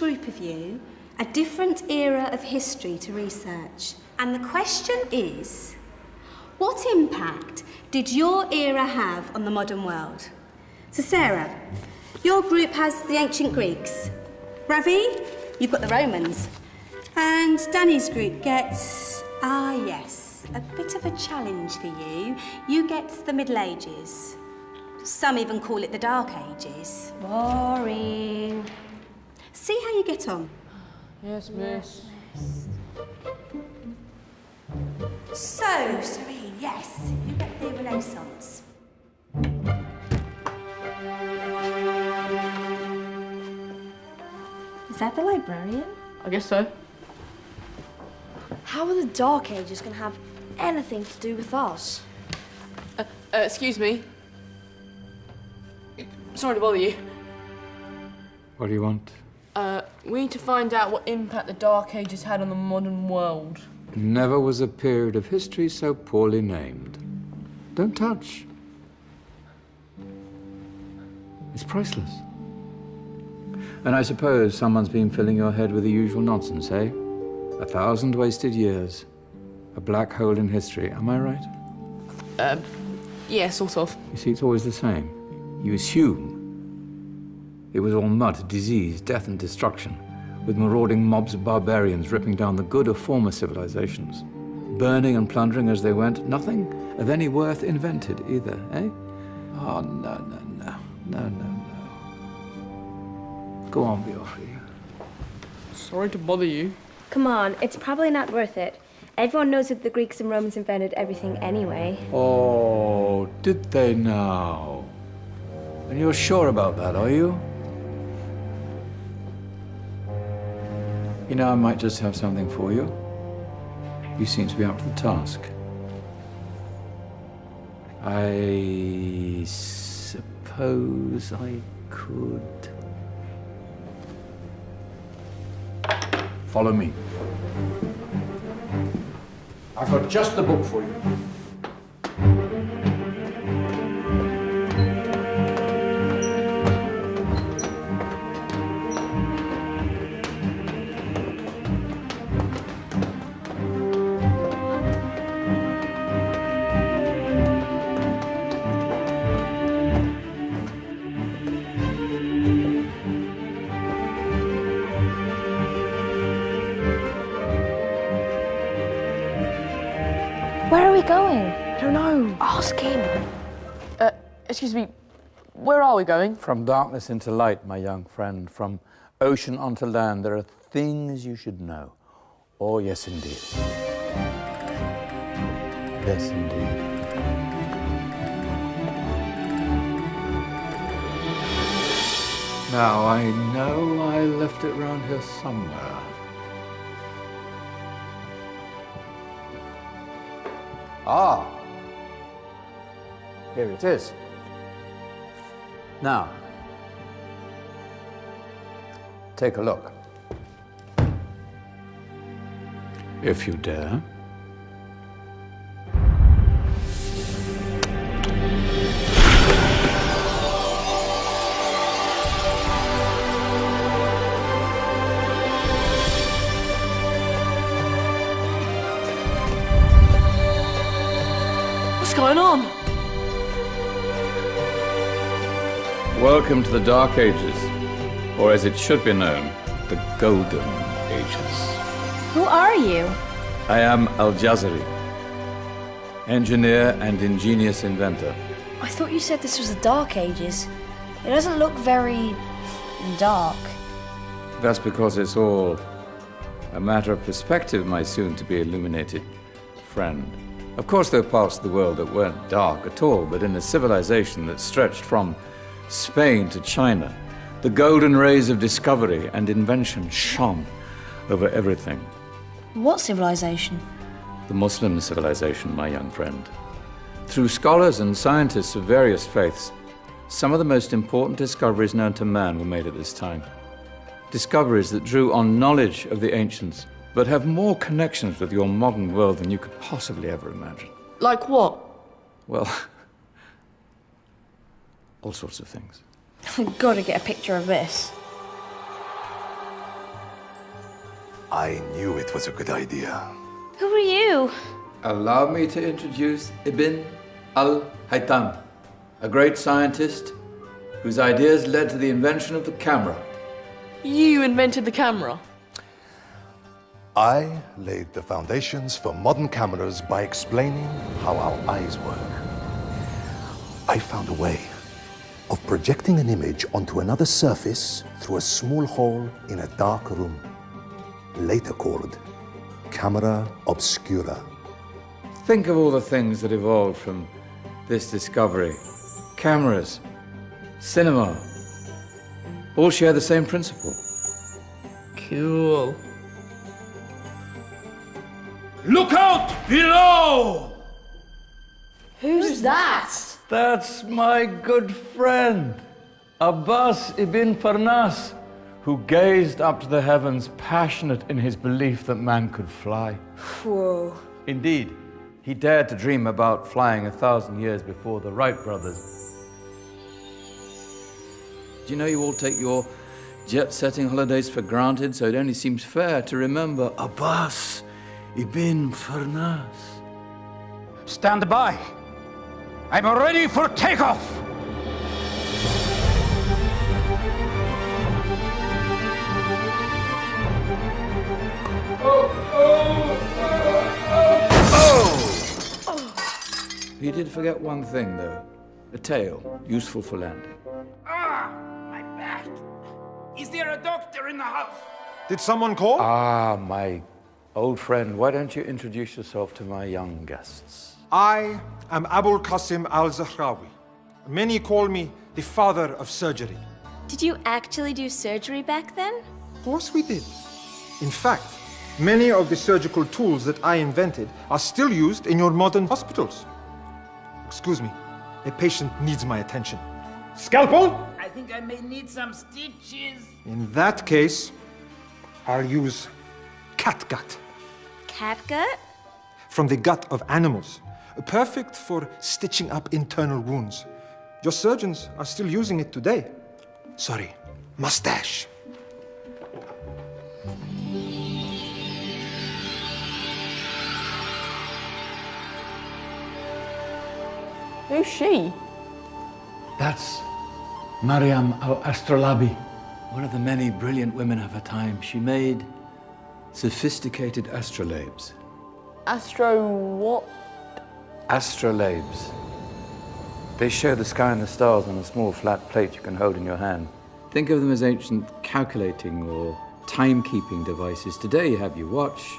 group of you a different era of history to research. And the question is, what impact did your era have on the modern world? So Sarah, your group has the ancient Greeks. Ravi, you've got the Romans. And Danny's group gets, yes, a bit of a challenge for you. You get the Middle Ages. Some even call it the Dark Ages. Boring. See how you get on. Yes, miss. So, Serene, yes, you get the Renaissance. Is that the librarian? I guess so. How are the Dark Ages going to have anything to do with us? Excuse me. Sorry to bother you. What do you want? We need to find out what impact the Dark Ages had on the modern world. Never was a period of history so poorly named. Don't touch. It's priceless. And I suppose someone's been filling your head with the usual nonsense, eh? 1,000 wasted years. A black hole in history, am I right? Yeah, sort of. You see, it's always the same. You assume it was all mud, disease, death and destruction, with marauding mobs of barbarians ripping down the good of former civilizations, burning and plundering as they went. Nothing of any worth invented either, eh? Oh, no. Go on, Beofrey. Sorry to bother you. Come on, it's probably not worth it. Everyone knows that the Greeks and Romans invented everything anyway. Oh, did they now? And you're sure about that, are you? You know, I might just have something for you. You seem to be up to the task. I suppose I could... Follow me. I've got just the book for you. Where are we going? I don't know. Ask him. Excuse me. Where are we going? From darkness into light, my young friend. From ocean onto land, there are things you should know. Oh, yes, indeed. Yes, indeed. Now, I know I left it round here somewhere. Ah, here it is. Now, take a look. If you dare. What's going on? Welcome to the Dark Ages, or as it should be known, the Golden Ages. Who are you? I am Al-Jazari, engineer and ingenious inventor. I thought you said this was the Dark Ages. It doesn't look very... dark. That's because it's all a matter of perspective, my soon-to-be illuminated friend. Of course, there are parts of the world that weren't dark at all, but in a civilization that stretched from Spain to China, the golden rays of discovery and invention shone over everything. What civilization? The Muslim civilization, my young friend. Through scholars and scientists of various faiths, some of the most important discoveries known to man were made at this time. Discoveries that drew on knowledge of the ancients, but have more connections with your modern world than you could possibly ever imagine. Like what? Well, all sorts of things. I've got to get a picture of this. I knew it was a good idea. Who are you? Allow me to introduce Ibn al-Haytham, a great scientist whose ideas led to the invention of the camera. You invented the camera. I laid the foundations for modern cameras by explaining how our eyes work. I found a way of projecting an image onto another surface through a small hole in a dark room, later called camera obscura. Think of all the things that evolved from this discovery. Cameras, cinema, all share the same principle. Cool. Look out below! Who's that? That's my good friend, Abbas ibn Farnas, who gazed up to the heavens, passionate in his belief that man could fly. Whoa. Indeed, he dared to dream about flying 1,000 years before the Wright brothers. Do you know you all take your jet-setting holidays for granted, so it only seems fair to remember Abbas ibn Farnas? Stand by. I'm ready for takeoff. You did forget one thing, though. A tail, useful for landing. Ah, my back. Is there a doctor in the house? Did someone call? Ah, my old friend, why don't you introduce yourself to my young guests? I am Abul Qasim al-Zahrawi. Many call me the father of surgery. Did you actually do surgery back then? Of course we did. In fact, many of the surgical tools that I invented are still used in your modern hospitals. Excuse me, a patient needs my attention. Scalpel? I think I may need some stitches. In that case, I'll use catgut Catgut? from the gut of animals. Perfect for stitching up internal wounds. Your surgeons are still using it today. Sorry, mustache. Who's she? That's Maryam al-Astrolabi, one of the many brilliant women of her time. She made sophisticated astrolabes. Astro what? Astrolabes. They show the sky and the stars on a small flat plate you can hold in your hand. Think of them as ancient calculating or timekeeping devices. Today you have your watch,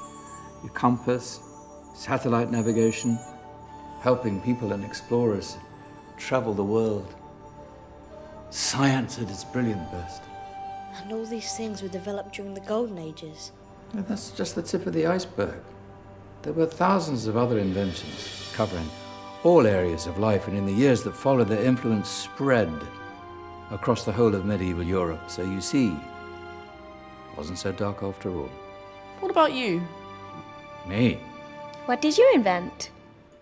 your compass, satellite navigation, helping people and explorers travel the world. Science at its brilliant best. And all these things were developed during the Golden Ages. And that's just the tip of the iceberg. There were thousands of other inventions covering all areas of life, and in the years that followed, their influence spread across the whole of medieval Europe. So you see, it wasn't so dark after all. What about you? Me? What did you invent?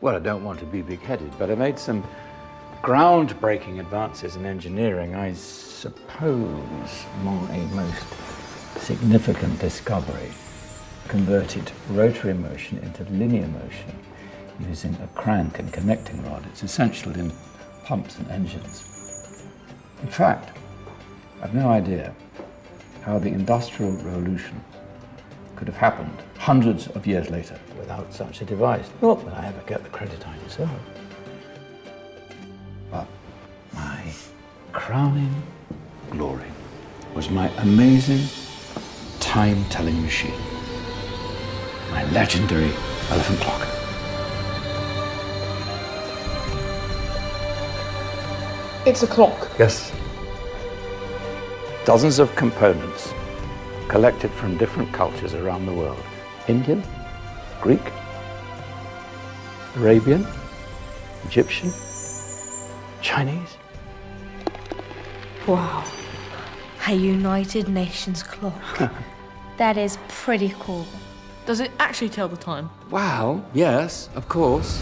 Well, I don't want to be big-headed, but I made some groundbreaking advances in engineering. I suppose my most significant discovery converted rotary motion into linear motion using a crank and connecting rod. It's essential in pumps and engines. In fact, I've no idea how the Industrial Revolution could have happened hundreds of years later without such a device. Not that I ever get the credit I deserve. But my crowning glory was my amazing time-telling machine, my legendary elephant clock. It's a clock. Yes. Dozens of components collected from different cultures around the world. Indian, Greek, Arabian, Egyptian, Chinese. Wow. A United Nations clock. That is pretty cool. Does it actually tell the time? Wow, yes, of course.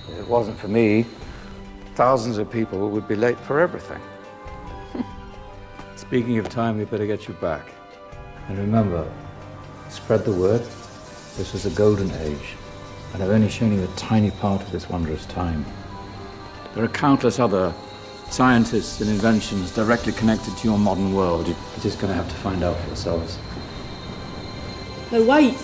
If it wasn't for me, thousands of people would be late for everything. Speaking of time, we better get you back. And remember, spread the word. This was a golden age, and I've only shown you a tiny part of this wondrous time. There are countless other scientists and inventions directly connected to your modern world. You're just going to have to find out for yourselves. No, wait.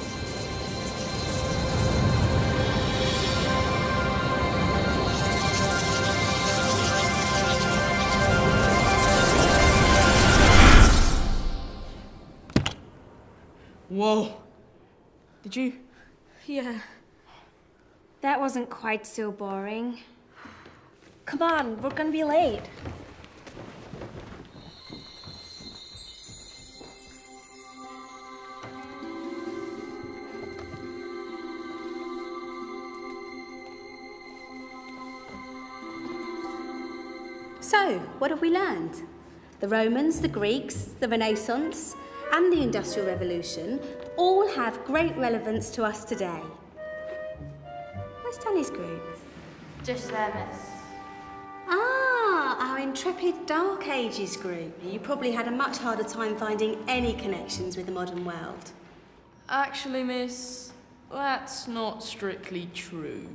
Whoa. Did you? Yeah. That wasn't quite so boring. Come on, we're gonna be late. So, what have we learned? The Romans, the Greeks, the Renaissance, and the Industrial Revolution all have great relevance to us today. Where's Danny's group? Just there, miss. Ah, our intrepid Dark Ages group. You probably had a much harder time finding any connections with the modern world. Actually, miss, that's not strictly true.